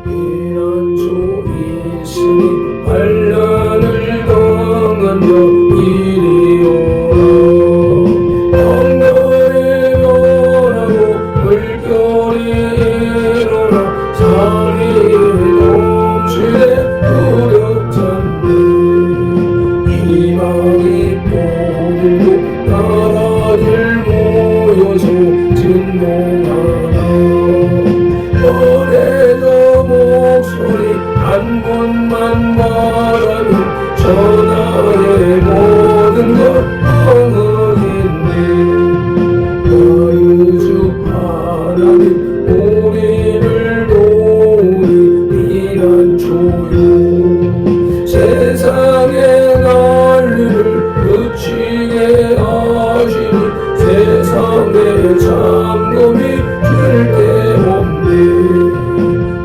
피난처 있으니 환난을 당한 자 이리 오라. 강렬히 변하고 물결이 일어나 산이 넘치네 두렵잖네. 희망이 떠들고 나라들 모여서 진동하나. 오래도 목소리 한 번만 말하면 전하의 모든 것 응응인데. 나의 주 하나님 우리를 도우니 피난처요. 세상의 난리를 그치게 하시니 세상의 잠금이 절대 없네.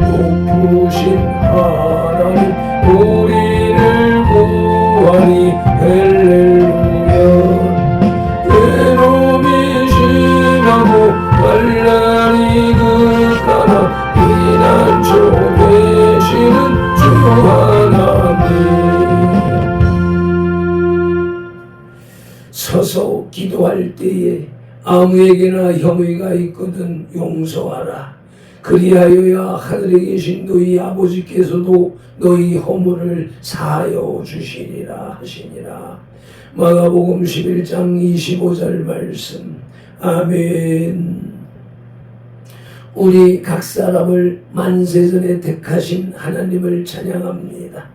높으신 하나님 우리를 구하니 할렐루야. 괴로움이 심하고 환난이 극하나 피난처 되시는 주 하나님. 서서 기도할 때에 아무에게나 혐의가 있거든 용서하라. 그리하여야 하늘에 계신 너희 아버지께서도 너희 허물을 사하여 주시리라 하시니라. 마가복음 11장 25절 말씀. 아멘. 우리 각 사람을 만세전에 택하신 하나님을 찬양합니다.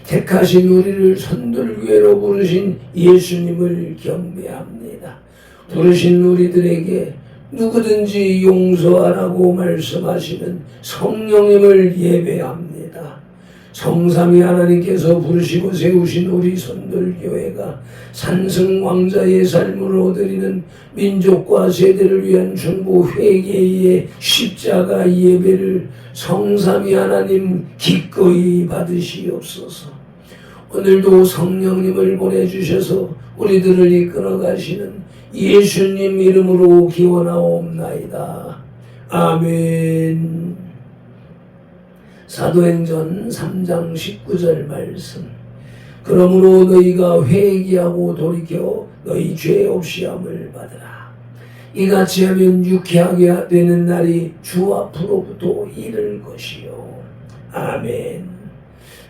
택하신 우리를 선들교회로 부르신 예수님을 경배합니다. 부르신 우리들에게 누구든지 용서하라고 말씀하시는 성령님을 예배합니다. 성삼위 하나님께서 부르시고 세우신 우리 선들교회가 산승왕자의 삶으로 드리는 민족과 세대를 위한 중보 회개의 십자가 예배를 성삼위 하나님 기꺼이 받으시옵소서. 오늘도 성령님을 보내주셔서 우리들을 이끌어 가시는 예수님 이름으로 기원하옵나이다. 아멘. 사도행전 3장 19절 말씀. 그러므로 너희가 회개하고 돌이켜 너희 죄 없이 함을 받으라. 이같이 하면 유쾌하게 되는 날이 주 앞으로부터 이를 것이요. 아멘.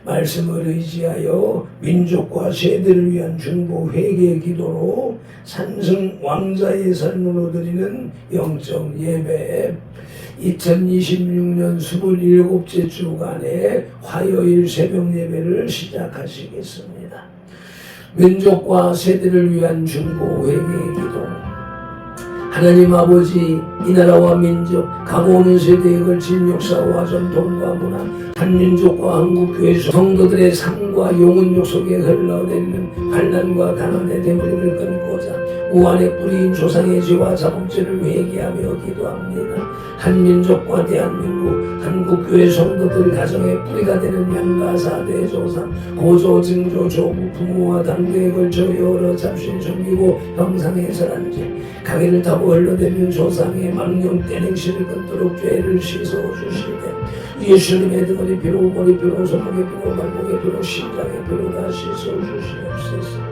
말씀을 의지하여 민족과 세대를 위한 중보 회개 기도로 산승 왕자의 삶으로 드리는 영적 예배 2026년 27째 주간의 화요일 새벽 예배를 시작하시겠습니다. 민족과 세대를 위한 중보 회개 기도. 하나님 아버지, 이 나라와 민족, 가보오는 세대에 걸친 역사와 전통과 문화, 한민족과 한국교회 성도들의 삶과 영혼력 속에 흘러내리는 환난과 가난의 대물림을 끊고자 우한의 뿌리인 조상의 죄와 자범죄를 회개하며 기도합니다. 한민족과 대한민국, 한국교회 성도들 가정의 뿌리가 되는 양가사 대조상, 고조, 증조, 조부, 부모와 당대에 걸쳐 여러 잡신 섬기고 형상의 설한죄, 가게를 타고 흘러내리는 조상의 망령 떼냉시를 끊도록 죄를 씻어주시되 예수님의 등허리 피로, 머리 피로, 손목의 피로, 발목의 피로, 심장의 피로 다 씻어주시옵소서.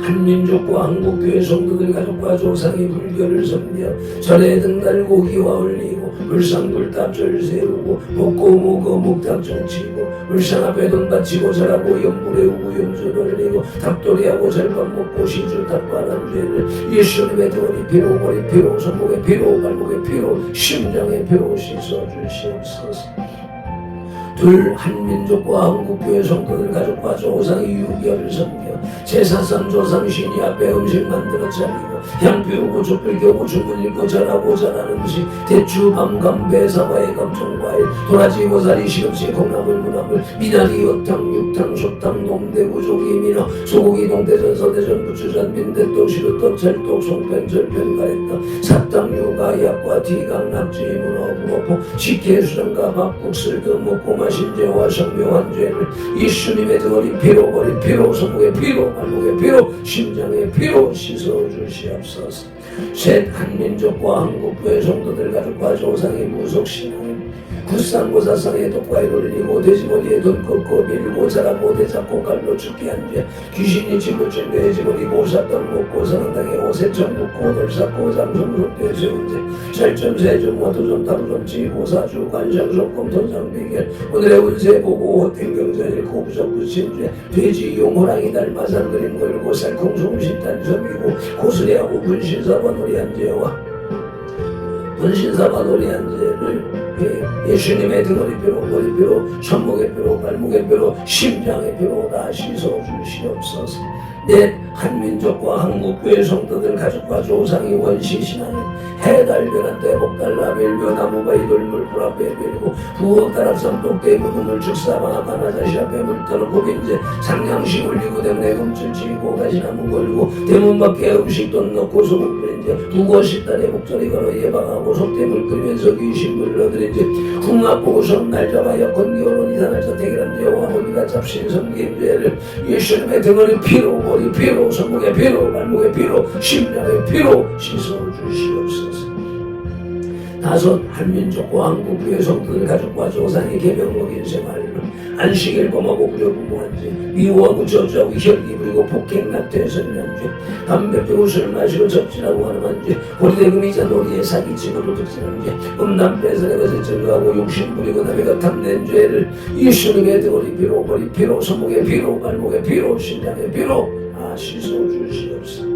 한민족과 한국교회 성도들 가족과 조상의 불교를 섬겨 절에 등 달고 기와 올리고 불상불답절 세우고 먹고 먹어 목탁정 치고 불상 앞에 돈 바치고 절하고 연불에 우고 염소를 내고 닭도리하고 절밥 먹고 시주 닭바란 죄를 예수님의 등허리 피로, 머리 피로, 손목의 피로, 발목의 피로, 심장의 피로 씻어주시옵소서. 한민족과 한국교회 성도들 가족과 조상의 유교를 섬겨 제사상 조상 신이 앞에 음식 만들어 차리고 향 피우고 촛불 켜고 주문 읽고 절하고 잘하는 음식 대추, 밤, 감배, 사과의 감청과일, 도라지, 고사리, 시금치, 콩나물, 무나물, 미나리, 엿탕, 육탕, 소탕, 농대구, 조기, 민어, 소고기, 동대전, 서대전, 부추전, 빈대떡, 시루떡, 찰떡, 송편, 절편, 가래떡, 사탕, 유가, 약과, 티강, 낙지, 문어, 붕어포, 식혜, 수정과 밥국, 슬금, 먹고 마신 죄와 성묘한 죄를 예수님의 등허리 피로, 머리 피로, 손목의 피로, 발목의 피로, 심장의 피로 씻어주시옵소서. 셋 한민족과 한국교회 성도들 가족과 조상의 무속신앙 굿상고사상에 독과에 돌리고 돼지머리에 돈 꺾고 밀고 자라 못에 잡고 갈로 죽게 한 죄 귀신이 집을 진 돼지머리 고사 떨먹고 사랑당에 옷에 천 묻고 덜쌓고 장성손대 세운 죄 살점 세점 와두점 다루점 지고사주 관상속금 돈상비결 오늘의 운세 보고 헛된 경전일 고부적 붙인 죄 돼지 용 호랑이 닮아산 그림 걸고 살콩송 신단 섬이고 고수리하고 분신사바놀이한 죄와 분신사바놀이한 죄를 예수님의 등허리뼈로 머리뼈로 천목의 뼈로 발목의 뼈로 심장의 뼈로 다 씻어주시옵소서. 내 한민족과 한국교회 성도들 가족과 조상이 원시신앙에 해달변한 대복달 라벨변 나무바이 돌물 불합에 빌고 부엌 다락산 독대 무덤을 즉사방아 바나자시아 뱀을 떠놓고 빈제 상냥시 올리고 대문에 금줄 치고 가시나무 걸고 대문 밖에 음식 돈 넣고 소금 뿌린 제 북어 십달에 목소리 걸어 예방하고 속대물 끓이면서 귀신 불러들인 제 흉악 보고 손 날 잡아 여건 결혼 이산할 선택이란 죄와 우리가 잡신 섬긴 죄를 예수님의 등허리 피로 머리 피로 손목의 피로 발목의 피로 심장의 피로 씻어주시옵소서. 다섯 한민족과 한국교회 성도들 가족과 조상의 계명 먹인 생활로 안식일 범하고 부려부모한 죄 미워하고 저주하고 혈기 부리고 폭행 낙태해서는 죄 담배 피고 술 마시고 접진하고 하는 죄 고리대금이자 놀이에 사기치고 도둑질하는 죄 음란 뺏어내 것을 증거하고 욕심 부리고 남에가 탐낸 죄를 예수님의 등허리 피로 머리 피로 손목의 피로 발목의 피로 심장의 피로 씻어주시옵소서.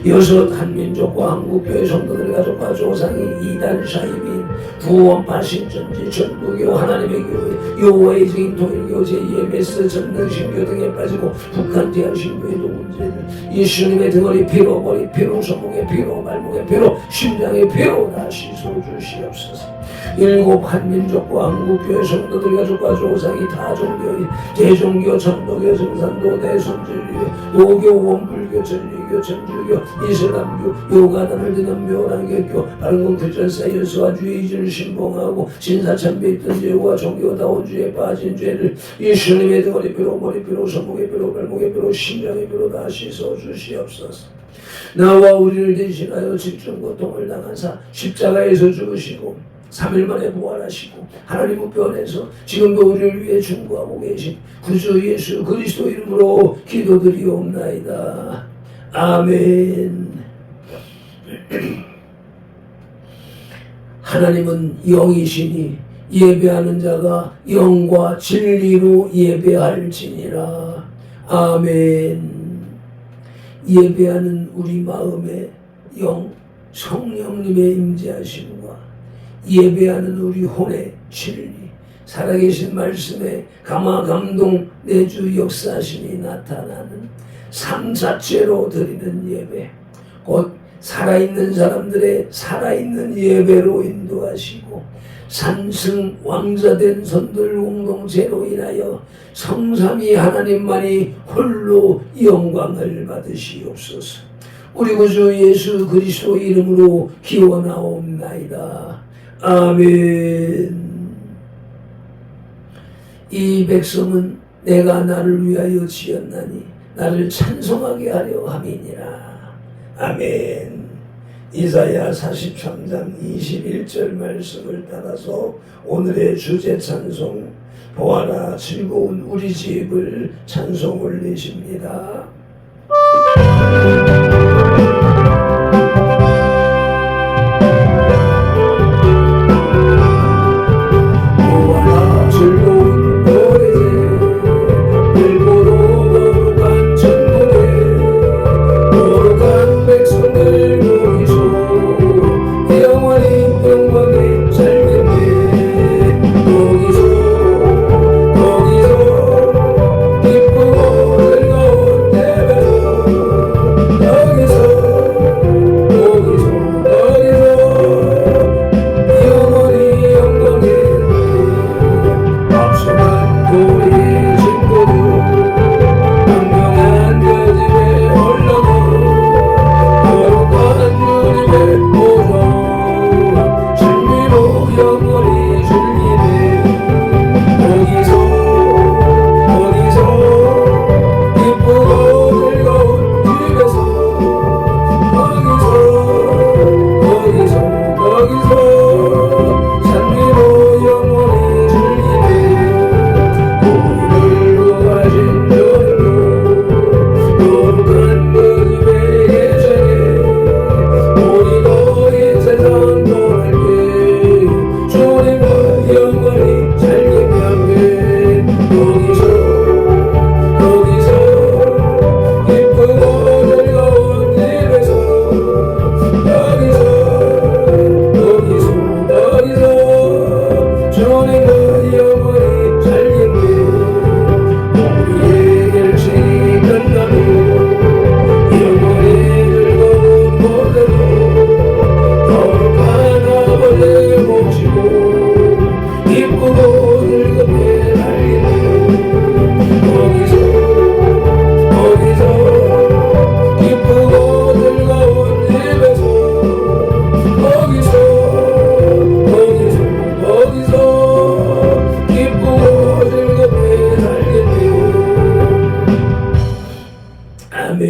여섯 한민족과 한국교회 성도들 가족과 조상이 이단 사이비인 구원파 신천지 전부교 하나님의 교회 여호와의 증인 통일교 제2MS 전능신교 등에 빠지고 북한 대한신교의 문제를 예수님의 등허리 피로 머리 피로 손목의 피로 발목의 피로 심장의 피로 다 씻어주시옵소서. 일곱 한민족과 한국교회 성도들 가족과 조상이 다종교인 대종교 천도교 증산도 대순진리교 노교 원불교 전리교 천주교 이슬람교 요가단을 드는 묘랑교교 발공투전사 연수와 주의를 신봉하고 신사참배 있던 죄와 종교다원주에 빠진 죄를 예수님의 등허리 뼈로 머리 뼈로 손목의 뼈로 발목의 뼈로 심장의 뼈로 다 씻어주시옵소서. 나와 우리를 대신하여 직중 고통을 당하사 십자가에서 죽으시고 3일 만에 부활하시고 하나님 우편에서 지금도 우리를 위해 중보하고 계신 구주 예수 그리스도 이름으로 기도드리옵나이다. 아멘. 하나님은 영이시니 예배하는 자가 영과 진리로 예배할지니라. 아멘. 예배하는 우리 마음의 영 성령님의 임재하심과 예배하는 우리 혼의 진리 살아계신 말씀에 감화 감동 내주 역사하심이 나타나는 삶 자체로 드리는 예배 곧 살아있는 사람들의 살아있는 예배로 인도하시고 산승 왕자된 선들 공동체로 인하여 성삼위 하나님만이 홀로 영광을 받으시옵소서. 우리 구주 예수 그리스도 이름으로 기원하옵나이다. 아멘. 이 백성은 내가 나를 위하여 지었나니 나를 찬송하게 하려 함이니라. 아멘. 이사야 43장 21절 말씀을 따라서 오늘의 주제 찬송 보아라 즐거운 우리 집을 찬송 올리십니다. 영원히 그 영원히 살겠네. 우리의 일생이 끝나도 영원히 즐거운 곳에서 거룩한 아버지를 모시고 기쁘고 즐겁게 살겠네. 거기서 기쁘고 즐거운 집에서 거기서 기쁘고 즐겁게 살겠네요. 아멘.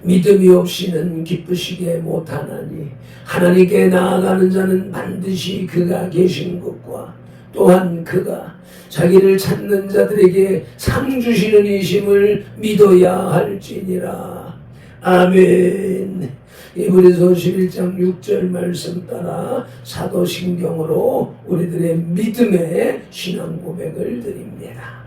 믿음이 없이는 기쁘시게 못하나니 하나님께 나아가는 자는 반드시 그가 계신 것과 또한 그가 자기를 찾는 자들에게 상 주시는 이심을 믿어야 할지니라. 아멘. 히브리서 11장 6절 말씀 따라 사도신경으로 우리들의 믿음의 신앙 고백을 드립니다.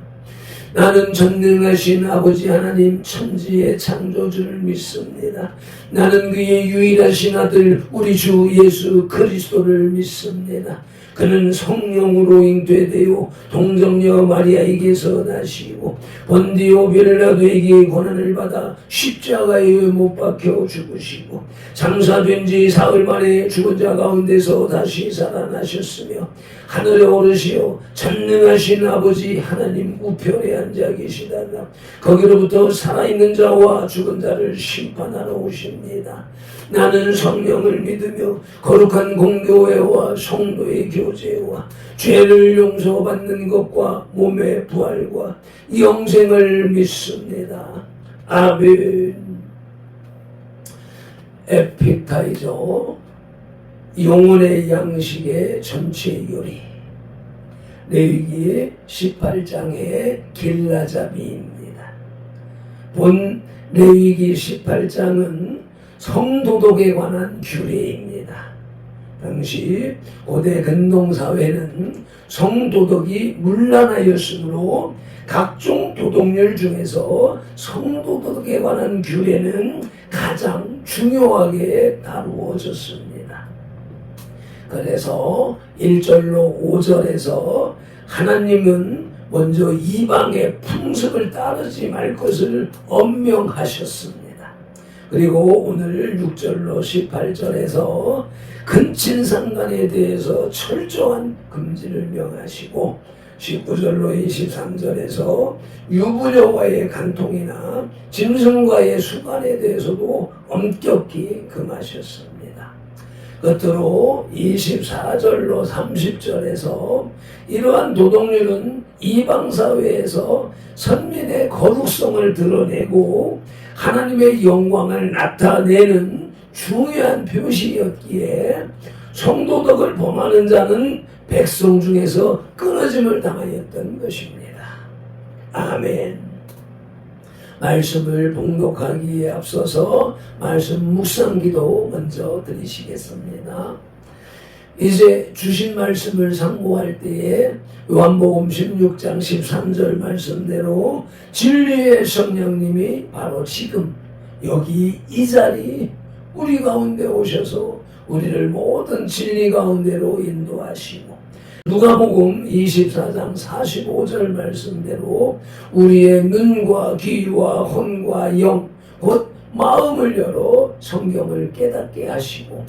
나는 전능하신 아버지 하나님 천지의 창조주를 믿습니다. 나는 그의 유일하신 아들 우리 주 예수 그리스도를 믿습니다. 그는 성령으로 잉태되어 동정녀 마리아에게서 나시고 본디오 빌라도에게 고난을 받아 십자가에 못 박혀 죽으시고 장사된 지 사흘 만에 죽은 자 가운데서 다시 살아나셨으며 하늘에 오르시어 전능하신 아버지 하나님 우편에 앉아 계시다가 거기로부터 살아있는 자와 죽은 자를 심판하러 오십니다. 나는 성령을 믿으며 거룩한 공교회와 성도의 교제와 죄를 용서받는 것과 몸의 부활과 영생을 믿습니다. 아멘. 에피타이저 영혼의 양식의 전체 요리 레위기 18장의 길라잡이입니다. 본 레위기 18장은 성도덕에 관한 규례입니다. 당시 고대 근동사회는 성도덕이 문란하였으므로 각종 도덕률 중에서 성도덕에 관한 규례는 가장 중요하게 다루어졌습니다. 그래서 1절로 5절에서 하나님은 먼저 이방의 풍습을 따르지 말 것을 엄명하셨습니다. 그리고 오늘 6절로 18절에서 근친상간에 대해서 철저한 금지를 명하시고 19절로 23절에서 유부녀와의 간통이나 짐승과의 수간에 대해서도 엄격히 금하셨습니다. 끝으로 24절로 30절에서 이러한 도덕률은 이방사회에서 선민의 거룩성을 드러내고 하나님의 영광을 나타내는 중요한 표시였기에 성도덕을 범하는 자는 백성 중에서 끊어짐을 당하였던 것입니다. 아멘. 말씀을 봉독하기에 앞서서 말씀 묵상기도 먼저 드리시겠습니다. 이제 주신 말씀을 상고할 때에 요한복음 16장 13절 말씀대로 진리의 성령님이 바로 지금 여기 이 자리 우리 가운데 오셔서 우리를 모든 진리 가운데로 인도하시고 누가복음 24장 45절 말씀대로 우리의 눈과 귀와 혼과 영 곧 마음을 열어 성경을 깨닫게 하시고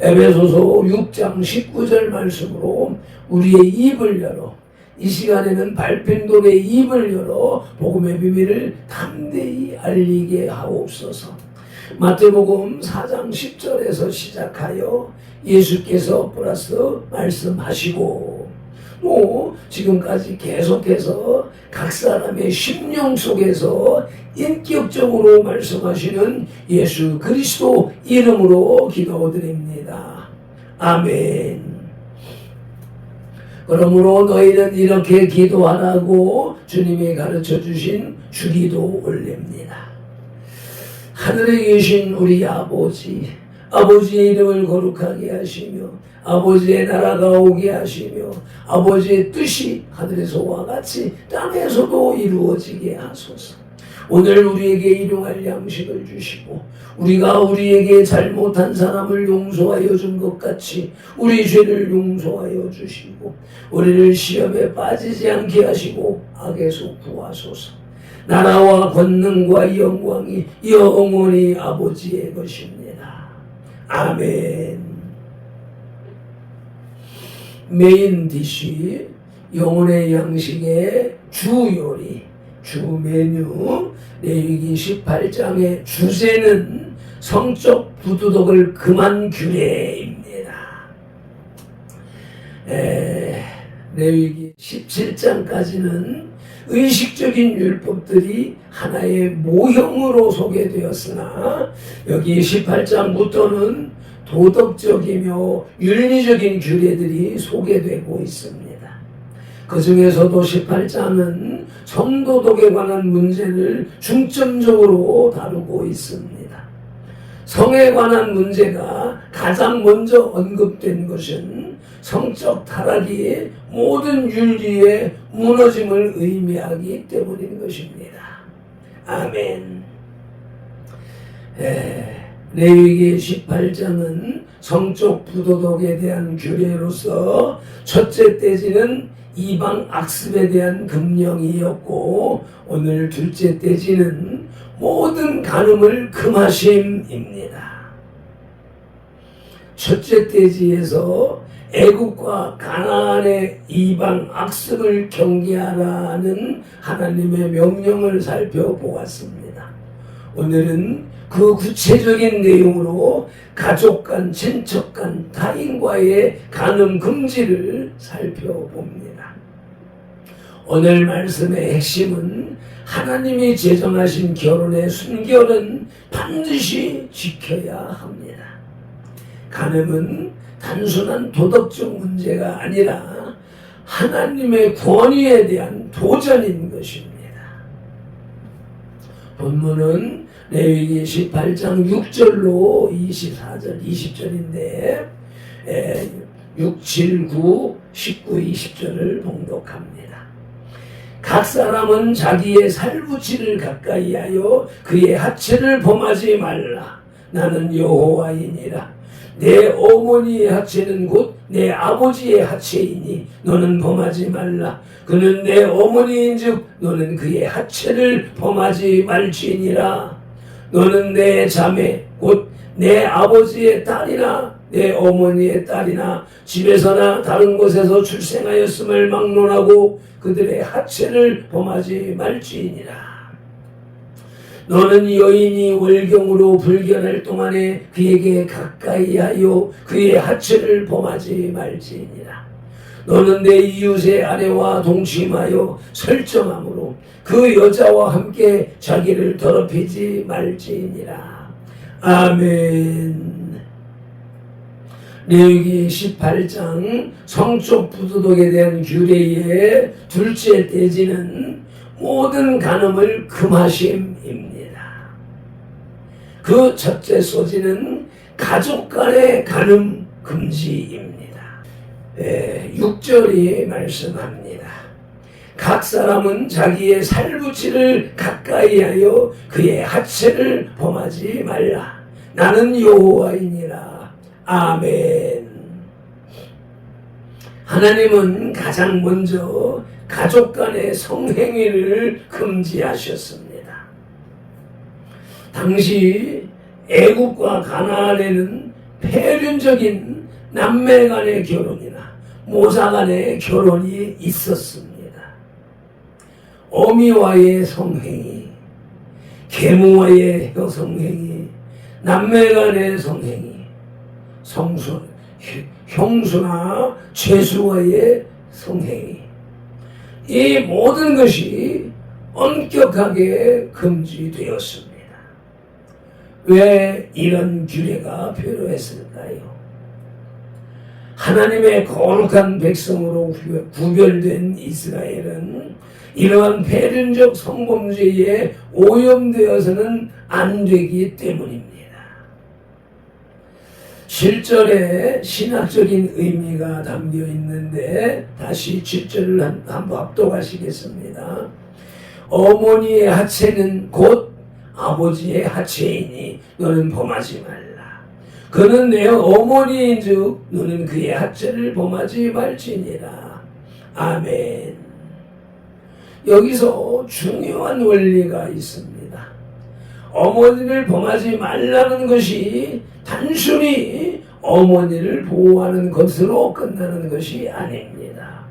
에베소서 6장 19절 말씀으로 우리의 입을 열어 이 시간에는 발핀돌의 입을 열어 복음의 비밀을 담대히 알리게 하옵소서. 마태복음 4장 10절에서 시작하여 예수께서 플러스 말씀하시고 또 지금까지 계속해서 각 사람의 심령 속에서 인격적으로 말씀하시는 예수 그리스도 이름으로 기도드립니다. 아멘. 그러므로 너희는 이렇게 기도하라고 주님이 가르쳐 주신 주기도 올립니다. 하늘에 계신 우리 아버지, 아버지의 이름을 거룩하게 하시며 아버지의 나라가 오게 하시며 아버지의 뜻이 하늘에서와 같이 땅에서도 이루어지게 하소서. 오늘 우리에게 일용할 양식을 주시고 우리가 우리에게 잘못한 사람을 용서하여 준 것 같이 우리 죄를 용서하여 주시고 우리를 시험에 빠지지 않게 하시고 악에서 구하소서. 나라와 권능과 영광이 영원히 아버지의 것입니다. 아멘. 메인 디쉬, 영혼의 양식의 주 요리, 주 메뉴, 레위기 18장의 주제는 성적 부도덕을 금한 규례입니다. 레위기 17장까지는 의식적인 율법들이 하나의 모형으로 소개되었으나 여기 18장부터는 도덕적이며 윤리적인 규례들이 소개되고 있습니다. 그 중에서도 18장은 성도덕에 관한 문제를 중점적으로 다루고 있습니다. 성에 관한 문제가 가장 먼저 언급된 것은 성적 타락이 모든 윤리의 무너짐을 의미하기 때문인 것입니다. 아멘. 레위기 18장은 성적 부도덕에 대한 규례로서 첫째 떼지는 이방 악습에 대한 금령이었고 오늘 둘째 떼지는 모든 간음을 금하심입니다. 첫째 떼지에서 애국과 가나안의 이방 악습을 경계하라는 하나님의 명령을 살펴보았습니다. 오늘은 그 구체적인 내용으로 가족 간, 친척 간, 타인과의 간음 금지를 살펴봅니다. 오늘 말씀의 핵심은 하나님이 제정하신 결혼의 순결은 반드시 지켜야 합니다. 간음은 단순한 도덕적 문제가 아니라 하나님의 권위에 대한 도전인 것입니다. 본문은 레위기 18장 6절로 24절, 20절인데 6, 7, 9, 19, 20절을 봉독합니다. 각 사람은 자기의 살부치를 가까이 하여 그의 하체를 범하지 말라. 나는 여호와이니라. 내 어머니의 하체는 곧 내 아버지의 하체이니 너는 범하지 말라. 그는 내 어머니인즉 너는 그의 하체를 범하지 말지니라. 너는 내 자매 곧 내 아버지의 딸이나 내 어머니의 딸이나 집에서나 다른 곳에서 출생하였음을 막론하고 그들의 하체를 범하지 말지니라. 너는 여인이 월경으로 불견할 동안에 그에게 가까이 하여 그의 하체를 범하지 말지니라. 너는 내 이웃의 아내와 동침하여 설정함으로 그 여자와 함께 자기를 더럽히지 말지니라. 아멘. 레위기 18장 성적 부도덕에 대한 규례의 둘째 떼지는 모든 간음을 금하심입니다. 그 첫째 소지는 가족 간의 간음 금지입니다. 6절이 말씀합니다. 각 사람은 자기의 살부치를 가까이 하여 그의 하체를 범하지 말라. 나는 여호와이니라. 아멘. 하나님은 가장 먼저 가족 간의 성행위를 금지하셨습니다. 당시 애국과 가나안에는 폐륜적인 남매 간의 결혼이나 모사 간의 결혼이 있었습니다. 어미와의 성행위, 계모와의 성행위, 남매 간의 성행위, 형수나 죄수와의 성행위, 이 모든 것이 엄격하게 금지되었습니다. 왜 이런 규례가 필요했을까요? 하나님의 거룩한 백성으로 구별된 이스라엘은 이러한 폐륜적 성범죄에 오염되어서는 안 되기 때문입니다. 실절에 신학적인 의미가 담겨 있는데 다시 7절을 한번 합독하시겠습니다. 어머니의 하체는 곧 아버지의 하체이니 너는 범하지 말라. 그는 내 어머니인즉 너는 그의 하체를 범하지 말지니라. 아멘. 여기서 중요한 원리가 있습니다. 어머니를 범하지 말라는 것이 단순히 어머니를 보호하는 것으로 끝나는 것이 아닙니다.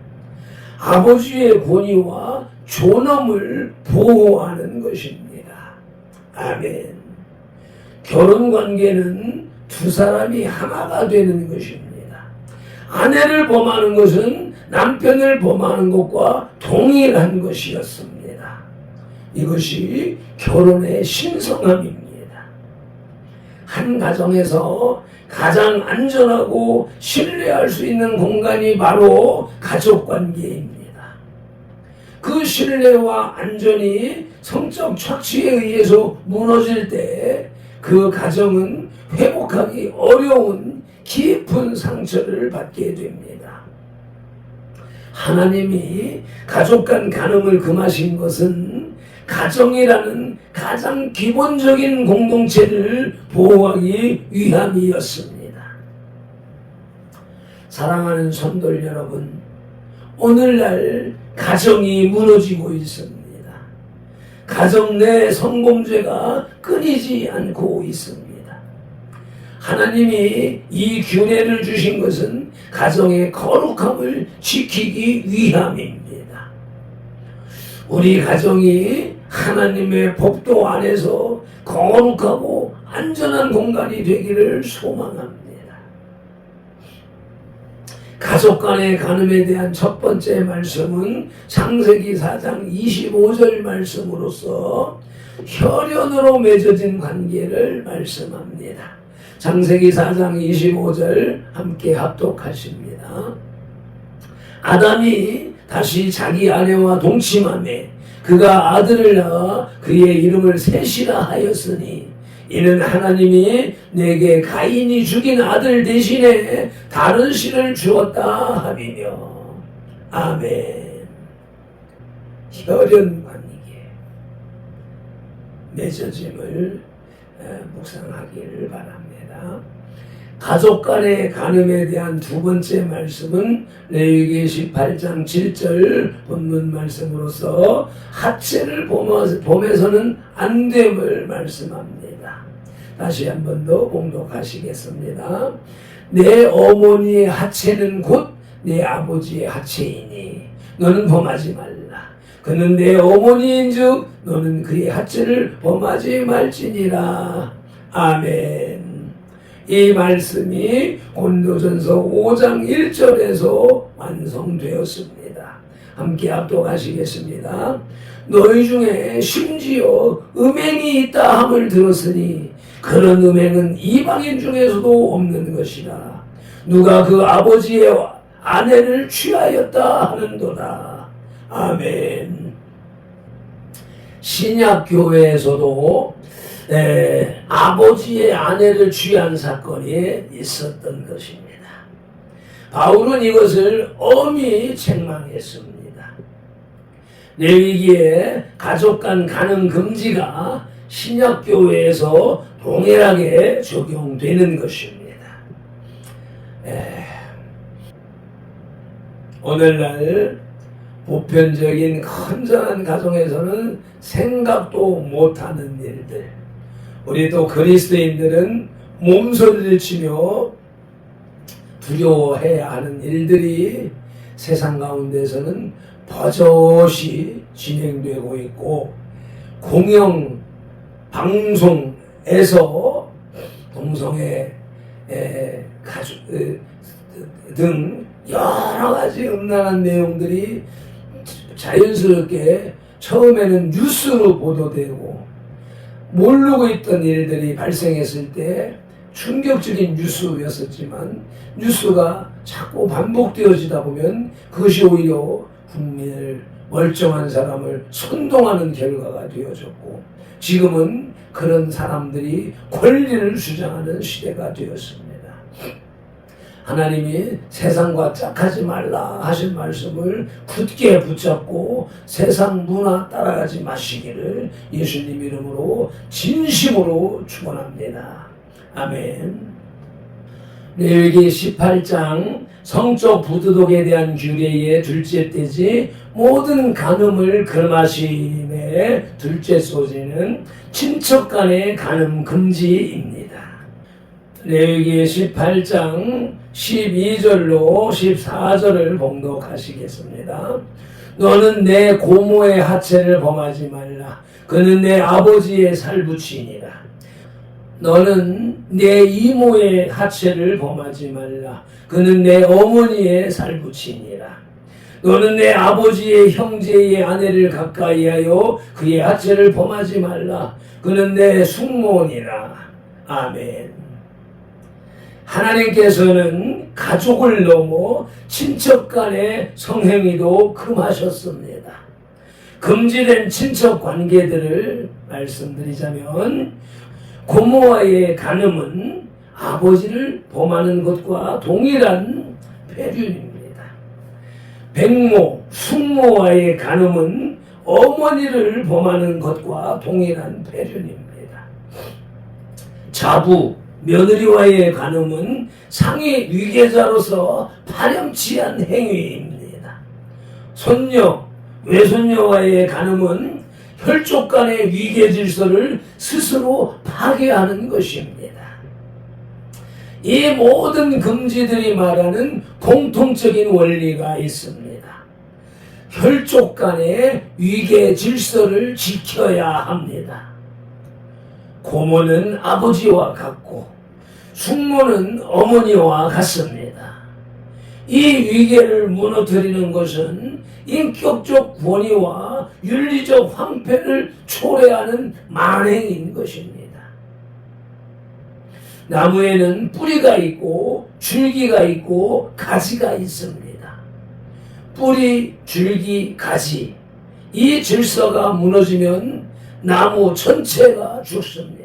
아버지의 권위와 존엄을 보호하는 것입니다. 아멘. 결혼관계는 두 사람이 하나가 되는 것입니다. 아내를 범하는 것은 남편을 범하는 것과 동일한 것이었습니다. 이것이 결혼의 신성함입니다. 한 가정에서 가장 안전하고 신뢰할 수 있는 공간이 바로 가족관계입니다. 그 신뢰와 안전이 성적 착취에 의해서 무너질 때 그 가정은 회복하기 어려운 깊은 상처를 받게 됩니다. 하나님이 가족 간 간음을 금하신 것은 가정이라는 가장 기본적인 공동체를 보호하기 위함이었습니다. 사랑하는 성도들 여러분, 오늘날 가정이 무너지고 있습니다. 가정 내 성범죄가 끊이지 않고 있습니다. 하나님이 이 규례를 주신 것은 가정의 거룩함을 지키기 위함입니다. 우리 가정이 하나님의 법도 안에서 거룩하고 안전한 공간이 되기를 소망합니다. 가족 간의 간음에 대한 첫 번째 말씀은 창세기 4장 25절 말씀으로서 혈연으로 맺어진 관계를 말씀합니다. 창세기 4장 25절 함께 합독하십니다. 아담이 다시 자기 아내와 동침하매 그가 아들을 낳아 그의 이름을 셋이라 하였으니 이는 하나님이 내게 가인이 죽인 아들 대신에 다른 씨를 주었다 함이며. 아멘. 혈연 관계 맺어짐을 묵상하기를 바랍니다. 가족 간의 간음에 대한 두 번째 말씀은 레위기 18장 7절 본문 말씀으로서 하체를 범해서는 안 됨을 말씀합니다. 다시 한 번 더 봉독하시겠습니다. 내 어머니의 하체는 곧 내 아버지의 하체이니 너는 범하지 말라. 그는 내 어머니인즉 너는 그의 하체를 범하지 말지니라. 아멘. 이 말씀이 고린도전서 5장 1절에서 완성되었습니다. 함께 합독하시겠습니다. 너희 중에 심지어 음행이 있다 함을 들었으니 그런 음행은 이방인 중에서도 없는 것이라. 누가 그 아버지의 아내를 취하였다 하는도다. 아멘. 신약교회에서도 아버지의 아내를 취한 사건이 있었던 것입니다. 바울은 이것을 엄히 책망했습니다. 레위기에 가족 간 간음 금지가 신약교회에서 동일하게 적용되는 것입니다. 오늘날 보편적인 건전한 가정에서는 생각도 못하는 일들, 우리 또 그리스도인들은 몸소리를 치며 두려워해야 하는 일들이 세상 가운데서는 버젓이 진행되고 있고, 공영 방송에서 동성애 가족 등 여러 가지 음란한 내용들이 자연스럽게 처음에는 뉴스로 보도되고, 모르고 있던 일들이 발생했을 때 충격적인 뉴스였었지만 뉴스가 자꾸 반복되어지다 보면 그것이 오히려 국민을, 멀쩡한 사람을 선동하는 결과가 되어졌고, 지금은 그런 사람들이 권리를 주장하는 시대가 되었습니다. 하나님이 세상과 짝하지 말라 하신 말씀을 굳게 붙잡고 세상 문화 따라가지 마시기를 예수님 이름으로 진심으로 축원합니다. 아멘. 레위기 18장 성적 부도덕에 대한 규례의 둘째 떼지 모든 간음을 금하심의 둘째 소지는 친척 간의 간음 금지입니다. 레위기 18장 12절로 14절을 봉독하시겠습니다. 너는 내 고모의 하체를 범하지 말라. 그는 내 아버지의 살붙이니라. 너는 내 이모의 하체를 범하지 말라. 그는 내 어머니의 살붙이니라. 너는 내 아버지의 형제의 아내를 가까이하여 그의 하체를 범하지 말라. 그는 내 숙모니라. 아멘. 하나님께서는 가족을 넘어 친척 간의 성행위도 금하셨습니다. 금지된 친척 관계들을 말씀드리자면 고모와의 간음은 아버지를 범하는 것과 동일한 폐륜입니다. 백모, 숙모와의 간음은 어머니를 범하는 것과 동일한 폐륜입니다. 자부, 며느리와의 간음은 상위 위계자로서 파렴치한 행위입니다. 손녀, 외손녀와의 간음은 혈족 간의 위계 질서를 스스로 파괴하는 것입니다. 이 모든 금지들이 말하는 공통적인 원리가 있습니다. 혈족 간의 위계 질서를 지켜야 합니다. 고모는 아버지와 같고 숙모는 어머니와 같습니다. 이 위계를 무너뜨리는 것은 인격적 권위와 윤리적 황폐를 초래하는 만행인 것입니다. 나무에는 뿌리가 있고 줄기가 있고 가지가 있습니다. 뿌리, 줄기, 가지, 이 질서가 무너지면 나무 전체가 죽습니다.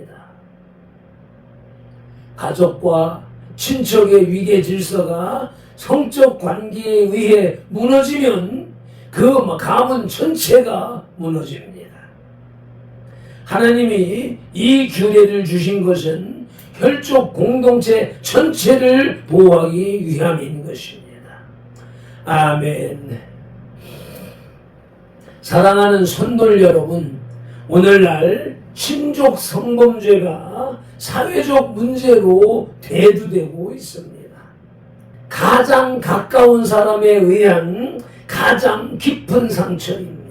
가족과 친척의 위계 질서가 성적 관계에 의해 무너지면 그 가문 전체가 무너집니다. 하나님이 이 규례를 주신 것은 혈족 공동체 전체를 보호하기 위함인 것입니다. 아멘. 사랑하는 성도 여러분, 오늘날 친족 성범죄가 사회적 문제로 대두되고 있습니다. 가장 가까운 사람에 의한 가장 깊은 상처입니다.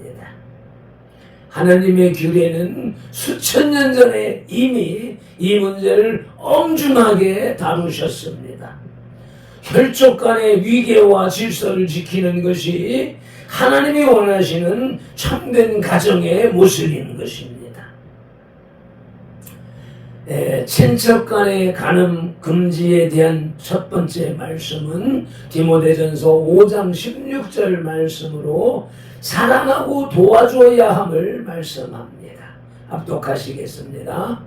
하나님의 규례는 수천 년 전에 이미 이 문제를 엄중하게 다루셨습니다. 혈족 간의 위계와 질서를 지키는 것이 하나님이 원하시는 참된 가정의 모습인 것입니다. 친척 간의 간음 금지에 대한 첫 번째 말씀은 디모데전서 5장 16절 말씀으로 사랑하고 도와줘야 함을 말씀합니다. 합독하시겠습니다.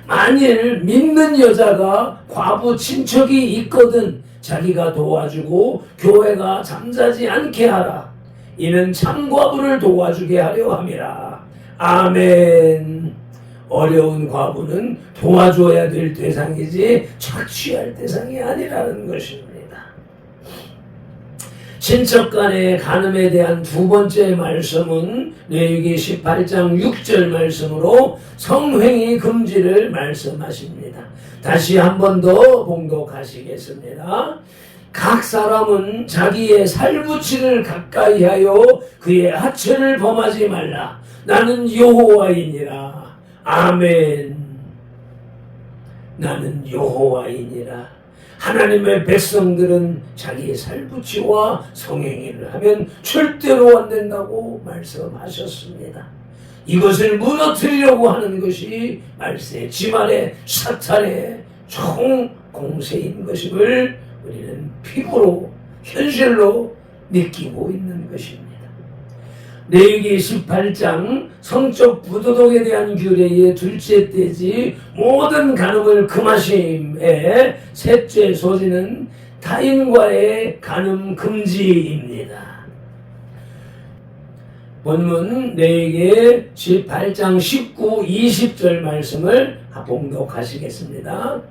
만일 믿는 여자가 과부 친척이 있거든 자기가 도와주고 교회가 잠자지 않게 하라. 이는 참과부를 도와주게 하려 함이라. 아멘. 어려운 과부는 도와줘야 될 대상이지 착취할 대상이 아니라는 것입니다. 친척 간의 간음에 대한 두 번째 말씀은 레위기 18장 6절 말씀으로 성행위 금지를 말씀하십니다. 다시 한 번 더 봉독하시겠습니다. 각 사람은 자기의 살붙이를 가까이 하여 그의 하체를 범하지 말라. 나는 여호와이니라. 아멘. 나는 여호와이니라. 하나님의 백성들은 자기의 살붙이와 성행위를 하면 절대로 안 된다고 말씀하셨습니다. 이것을 무너뜨리려고 하는 것이 말세 지말의 사탄의 총 공세인 것임을 우리는 피부로 현실로 느끼고 있는 것입니다. 레위기 18장 성적 부도덕에 대한 규례의 둘째 떼지 모든 간음을 금하심의 셋째 소지는 타인과의 간음 금지입니다. 본문 레위기 18장 19, 20절 말씀을 봉독하시겠습니다.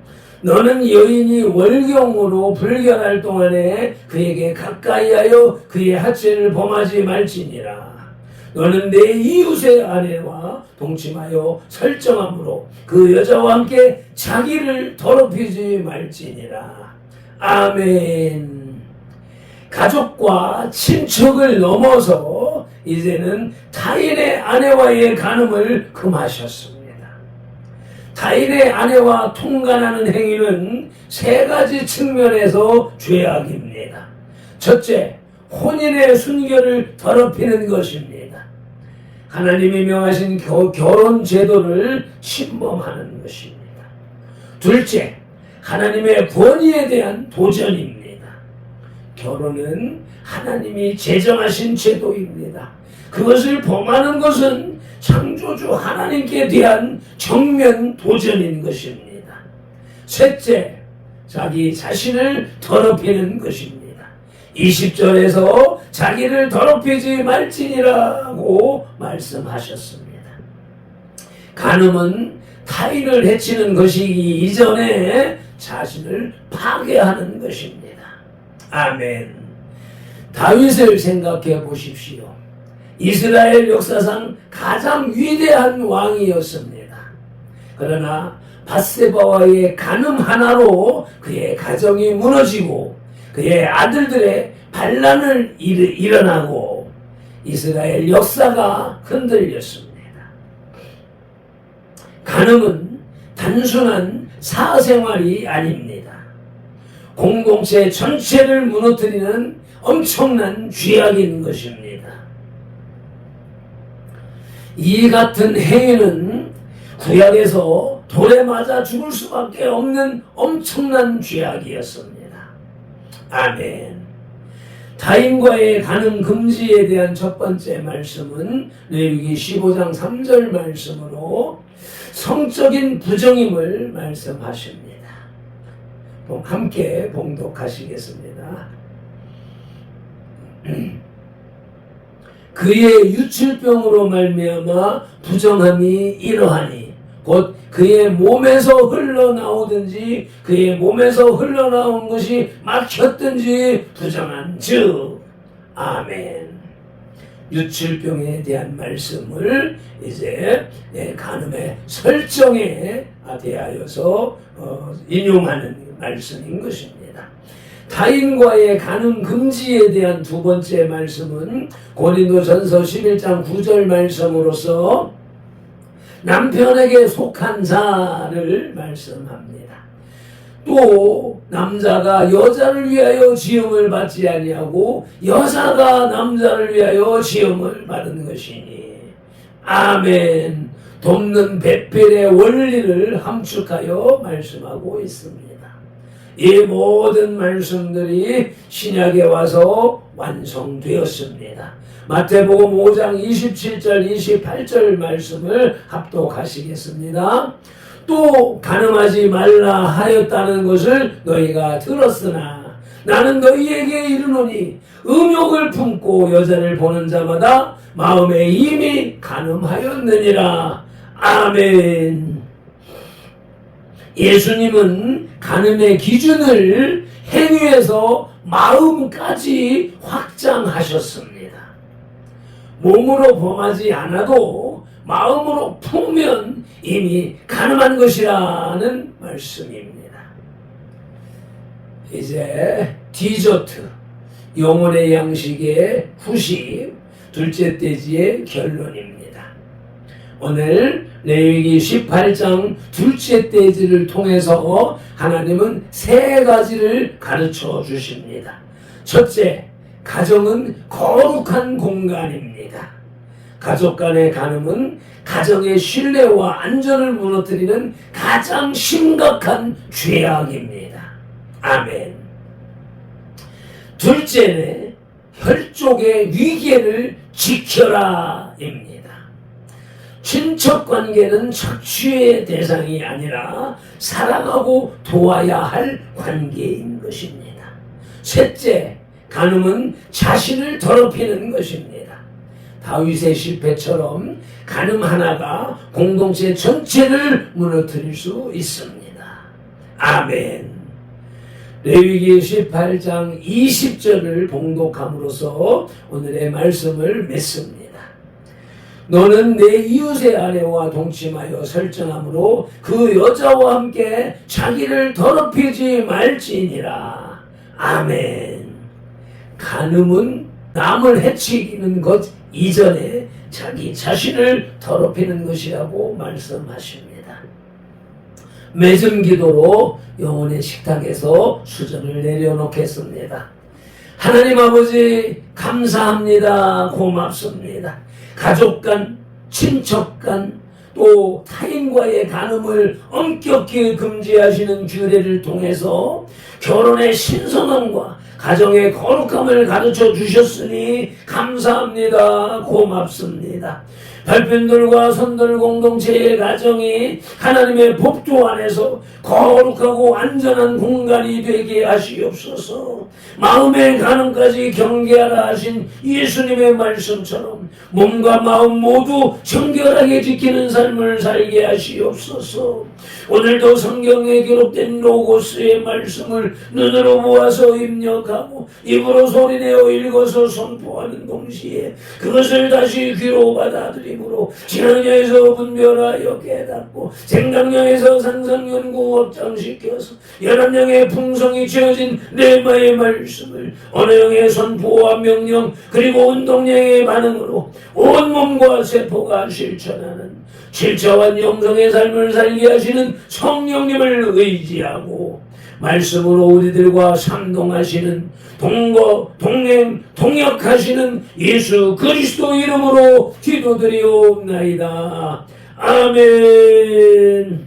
너는 여인이 월경으로 불결할 동안에 그에게 가까이하여 그의 하체를 범하지 말지니라. 너는 내 이웃의 아내와 동침하여 설정함으로 그 여자와 함께 자기를 더럽히지 말지니라. 아멘. 가족과 친척을 넘어서 이제는 타인의 아내와의 간음을 금하셨습니다. 타인의 아내와 통간하는 행위는 세 가지 측면에서 죄악입니다. 첫째, 혼인의 순결을 더럽히는 것입니다. 하나님이 명하신 결혼 제도를 침범하는 것입니다. 둘째, 하나님의 권위에 대한 도전입니다. 결혼은 하나님이 제정하신 제도입니다. 그것을 범하는 것은 창조주 하나님께 대한 정면 도전인 것입니다. 셋째, 자기 자신을 더럽히는 것입니다. 20절에서 자기를 더럽히지 말지니라고 말씀하셨습니다. 간음은 타인을 해치는 것이기 이전에 자신을 파괴하는 것입니다. 아멘. 다윗을 생각해 보십시오. 이스라엘 역사상 가장 위대한 왕이었습니다. 그러나 밧세바와의 간음 하나로 그의 가정이 무너지고 그의 아들들의 반란을 일어나고 이스라엘 역사가 흔들렸습니다. 간음은 단순한 사생활이 아닙니다. 공동체 전체를 무너뜨리는 엄청난 죄악인 것입니다. 이 같은 행위는 구약에서 돌에 맞아 죽을 수밖에 없는 엄청난 죄악이었습니다. 아멘. 타인과의 간음 금지에 대한 첫 번째 말씀은 레위기 15장 3절 말씀으로 성적인 부정임을 말씀하십니다. 함께 봉독하시겠습니다. 그의 유출병으로 말미암아 부정함이 이러하니 곧 그의 몸에서 흘러나오든지 그의 몸에서 흘러나온 것이 막혔든지 부정한 즉 아멘. 유출병에 대한 말씀을 이제 간음의 설정에 대하여서 인용하는 말씀인 것입니다. 타인과의 간음 금지에 대한 두 번째 말씀은 고린도전서 11장 9절 말씀으로서 남편에게 속한 자를 말씀합니다. 또 남자가 여자를 위하여 지음을 받지 아니하고 여자가 남자를 위하여 지음을 받은 것이니 아멘. 돕는 배필의 원리를 함축하여 말씀하고 있습니다. 이 모든 말씀들이 신약에 와서 완성되었습니다. 마태복음 5장 27절 28절 말씀을 합독하시겠습니다. 또 간음하지 말라 하였다는 것을 너희가 들었으나 나는 너희에게 이르노니 음욕을 품고 여자를 보는 자마다 마음에 이미 간음하였느니라. 아멘. 예수님은 간음의 기준을 행위에서 마음까지 확장하셨습니다. 몸으로 범하지 않아도 마음으로 품으면 이미 간음한 것이라는 말씀입니다. 이제 디저트, 영혼의 양식의 후식, 둘째 돼지의 결론입니다. 오늘 레위기 18장 둘째 돼지를 통해서 하나님은 세 가지를 가르쳐 주십니다. 첫째, 가정은 거룩한 공간입니다. 가족 간의 간음은 가정의 신뢰와 안전을 무너뜨리는 가장 심각한 죄악입니다. 아멘. 둘째는 혈족의 위계를 지켜라입니다. 친척 관계는 착취의 대상이 아니라 사랑하고 도와야 할 관계인 것입니다. 셋째, 간음은 자신을 더럽히는 것입니다. 다윗의 실패처럼 간음 하나가 공동체 전체를 무너뜨릴 수 있습니다. 아멘. 레위기 18장 20절을 봉독함으로써 오늘의 말씀을 맺습니다. 너는 내 이웃의 아내와 동침하여 설정함으로 그 여자와 함께 자기를 더럽히지 말지니라. 아멘. 간음은 남을 해치기는 것 이전에 자기 자신을 더럽히는 것이라고 말씀하십니다. 맺은 기도로 영혼의 식탁에서 수저를 내려놓겠습니다. 하나님 아버지 감사합니다. 고맙습니다. 가족 간, 친척 간, 또 타인과의 간음을 엄격히 금지하시는 규례를 통해서 결혼의 신선함과 가정의 거룩함을 가르쳐 주셨으니 감사합니다. 고맙습니다. 발편들과 손들 공동체의 가정이 하나님의 법조 안에서 거룩하고 안전한 공간이 되게 하시옵소서. 마음의 간음까지 경계하라 하신 예수님의 말씀처럼 몸과 마음 모두 정결하게 지키는 삶을 살게 하시옵소서. 오늘도 성경에 기록된 로고스의 말씀을 눈으로 보아서 입력하고 입으로 소리내어 읽어서 선포하는 동시에 그것을 다시 귀로 받아들이므로 신앙에서 분별하여 깨닫고 생각력에서 상상연구 확장시켜서 열한령의 풍성이 채워진 레마의 말씀을 언어형의 선포와 명령 그리고 운동량의 반응으로 온몸과 세포가 실천하는 질차한 영성의 삶을 살게 하시는 성령님을 의지하고 말씀으로 우리들과 상동하시는 동행, 동역하시는 예수 그리스도 이름으로 기도드리옵나이다. 아멘.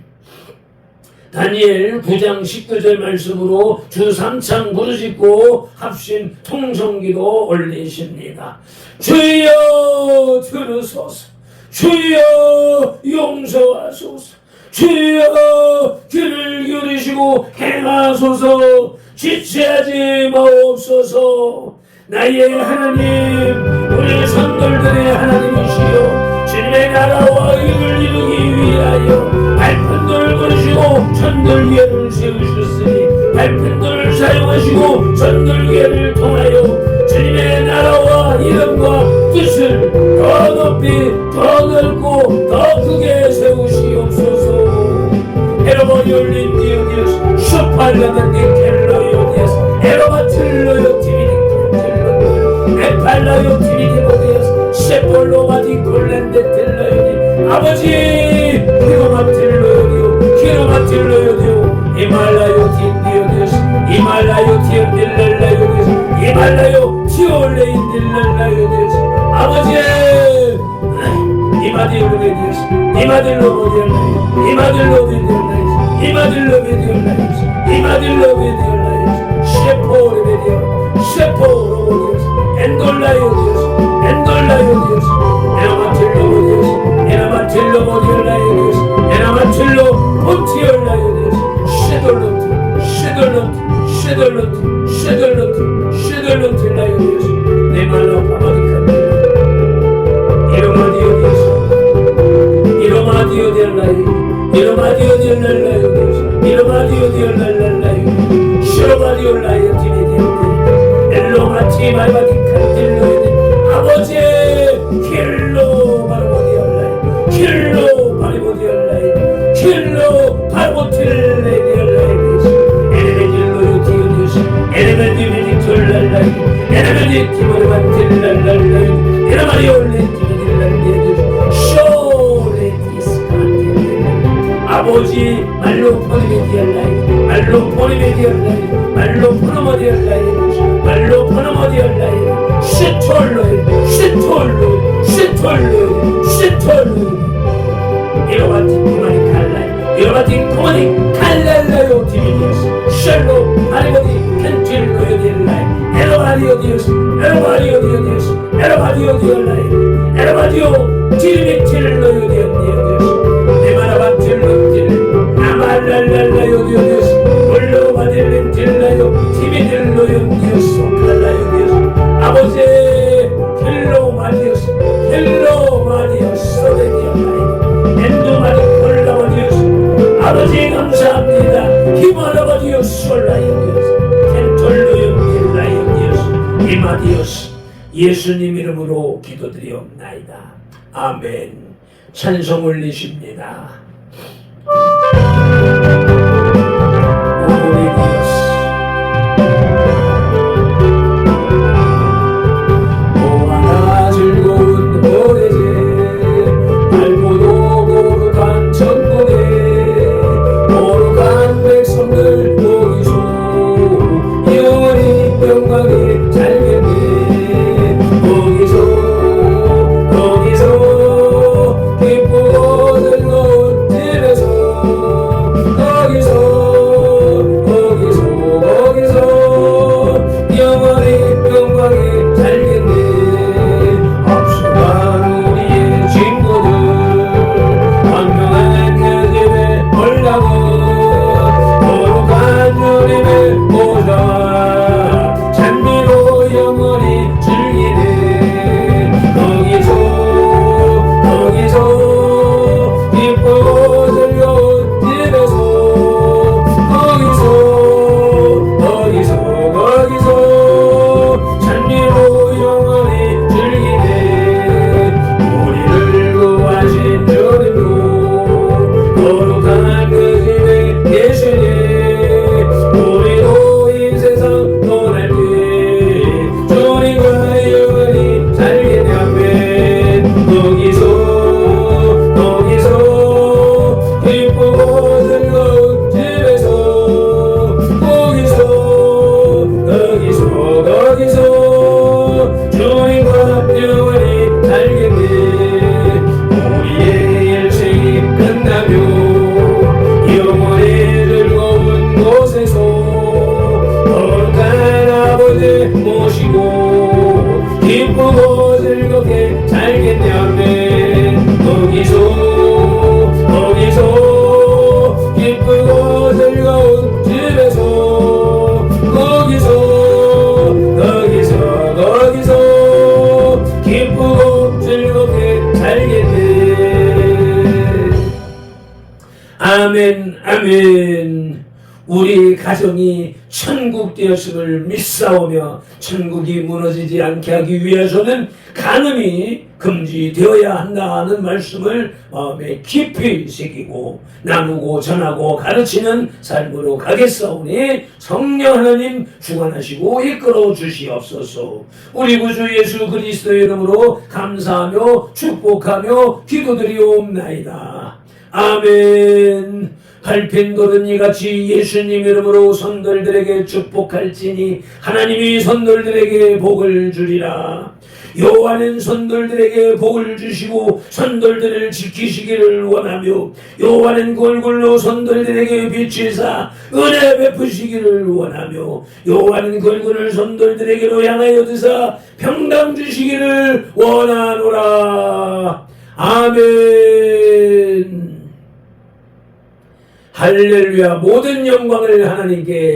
다니엘 9장 19절 말씀으로 주 3창 부르짖고 합심 통성기도 올리십니다. 주여 들으소서. 주여 용서하소서. 주여 귀를 기울이시고 행하소서. 지체하지 마옵소서. 나의 하나님, 우리 선돌들의 하나님이시여, 주님의 나라와 의를 이루기 위하여 발편들을 걸으시고 전돌기회를 세우셨으니 발편들을 사용하시고 전돌기회를 통하여 주님의 나라와 이름과 뜻을 더 높이 더 넓고 더 크게 세우시옵소서. 에로버니 올린 디오디오스 슈팔라단디 켈로이오디오스 에로바틀로요 티비니 에팔라요 티비니보디오스 세폴로마디 콜렌데 텔라요디 아버지 키로마틸로요디오 키로마틸로요디오 이말라요 틴디오디오스 이말라요 티언딜렐라요디오스 이말라요 티올레인딜렐라요디오스 아버지 이마딜로베디오스 이마딜로보디올라요 이마딜로베디올라요 이마딜로베디올라요 이마딜로베디올라요 셰포르베디오 셰포로보디오스 엔돌라요디오스 엔돌라요디오스 에라마틸로보디오스 에라마틸로보디올라요디오스 에라마틸로 폰티올라요디오스 쉐돌로트 쉐돌로트 쉐돌로트 쉐돌로트 쉐돌로트라요디오스 네말로 파마디카데 이로마디오디오스 이로마디오디올라요 이로마디오디올라요 이로마디오디올라요 시로마디올라요 디디디오디 엘로마티 말바디칸딜로이데 아버지 킬로 바르보디올라요 킬로 바리보디올라요 킬로 바르보틸레디올라요 에레메딜로요 디오디오스 에레메디메디 툴랄라요 에레메디 티모르반틸랄랄라요 에레마리올레 디디딜랄라요 아버지 말로 포르메디얼라이 말로 포르메디얼라이 말로 포르모디얼라이 말로 포르모디얼라이 쉐톨로이 쉐톨로이 쉐톨로이 쉐톨로이 이로바티 코마니 칼라이 이로바티 코마니 칼랄라요 디비디오스 셜로 아리보디 켄틸로요디얼라이 에로바디오디오스 에로바디오디오디오스 에로바디오디올라이 에로바디오 디리미틸로요디오디오스 나말랄랄라요 디오디오스 올로바딜린 딜라요 티비딜로요 예수님 이름으로 기도드리옵나이다. 아멘. 찬송 올리십니다. 오하나 즐거운 오래제 알고도 거룩한 천국에 거룩한 백성들 모이소 영원히 영광에 살겠네. 거기서 기쁘고 즐거운 집에서 거기서 영원히 영광에 살겠네. 합숙한 우리의 친구들 건강한 그 집에 올라고 거룩한 주님의 보좌와 찬미로 영원히 즐기네. 거기서 기쁘고 즐거운 집에서 거기서 찬미로 영원히 즐기네. 우리를 구하신 주님도 거룩한 그 집에 계시네. 우리도 이 세상 떠날 때 주님과 영원히 살겠네. 아멘. 거기서 기쁘고 즐거운 집에서 거기서 주님과 영원히 살겠네. 우리의 일생이 끝나며 영원히 즐거운 곳에서 거룩한 아버지 모시고 기쁘고 즐겁게 살겠네. 아멘. 거기서 기쁘고 즐거운 집에서 거기서 기쁘고 즐겁게 살겠네. 아멘. 아멘. 우리 가정이 천국 되었음을 믿사오며 천국이 무너지지 않게 하기 위해서는 간음이 금지되어야 한다는 말씀을 마음에 깊이 새기고 나누고 전하고 가르치는 삶으로 가겠사오니 성령 하나님 주관하시고 이끌어 주시옵소서. 우리 구주 예수 그리스도의 이름으로 감사하며 축복하며 기도드리옵나이다. 아멘. 밟힌 돌은 이같이 예수님 이름으로 선돌들에게 축복할지니 하나님이 선돌들에게 복을 주리라. 여호와는 선돌들에게 복을 주시고 선돌들을 지키시기를 원하며 여호와는 그 얼굴로 선돌들에게 비치사 은혜 베푸시기를 원하며 여호와는 그 얼굴을 선돌들에게로 향하여 드사 평강 주시기를 원하노라. 아멘. 할렐루야. 모든 영광을 하나님께